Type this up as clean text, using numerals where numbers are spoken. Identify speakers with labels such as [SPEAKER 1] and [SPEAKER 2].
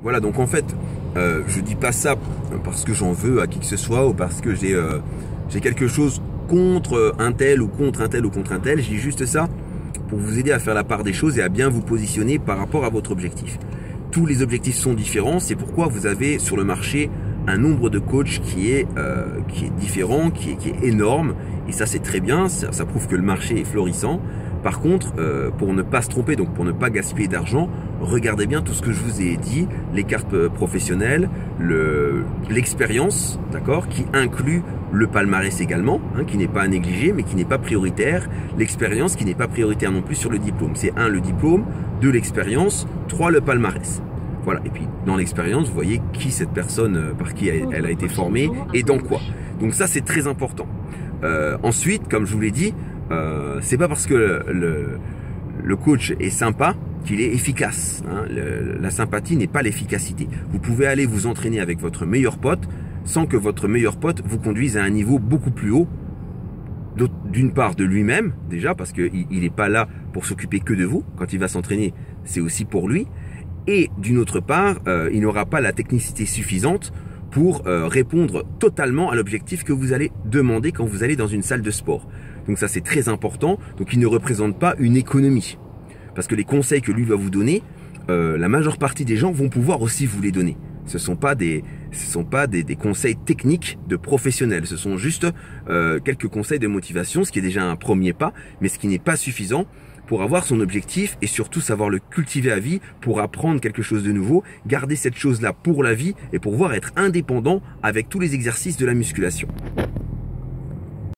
[SPEAKER 1] Voilà, donc en fait, je dis pas ça parce que j'en veux à qui que ce soit ou parce que j'ai quelque chose contre un tel ou contre un tel ou contre un tel. Je dis juste ça pour vous aider à faire la part des choses et à bien vous positionner par rapport à votre objectif. Tous les objectifs sont différents, c'est pourquoi vous avez sur le marché un nombre de coachs qui est différent, qui est énorme, et ça c'est très bien, ça prouve que le marché est florissant. Par contre, pour ne pas se tromper, donc pour ne pas gaspiller d'argent, regardez bien tout ce que je vous ai dit, les cartes professionnelles, l'expérience, d'accord, qui inclut le palmarès également, hein, qui n'est pas à négliger, mais qui n'est pas prioritaire. L'expérience qui n'est pas prioritaire non plus sur le diplôme. C'est 1, le diplôme, 2, l'expérience, 3, le palmarès. Voilà, et puis dans l'expérience, vous voyez qui cette personne, par qui elle a été formée et dans quoi. Donc ça, c'est très important. Ensuite, comme je vous l'ai dit, c'est pas parce que le coach est sympa qu'il est efficace. Hein. La sympathie n'est pas l'efficacité. Vous pouvez aller vous entraîner avec votre meilleur pote sans que votre meilleur pote vous conduise à un niveau beaucoup plus haut. D'une part de lui-même, déjà, parce qu'il n'est pas là pour s'occuper que de vous. Quand il va s'entraîner, c'est aussi pour lui. Et d'une autre part, il n'aura pas la technicité suffisante pour répondre totalement à l'objectif que vous allez demander quand vous allez dans une salle de sport. Donc ça, c'est très important. Donc il ne représente pas une économie. Parce que les conseils que lui va vous donner, la majeure partie des gens vont pouvoir aussi vous les donner. Ce ne sont pas des conseils techniques de professionnels. Ce sont juste quelques conseils de motivation, ce qui est déjà un premier pas, mais ce qui n'est pas suffisant pour avoir son objectif et surtout savoir le cultiver à vie pour apprendre quelque chose de nouveau, garder cette chose-là pour la vie et pour pouvoir être indépendant avec tous les exercices de la musculation.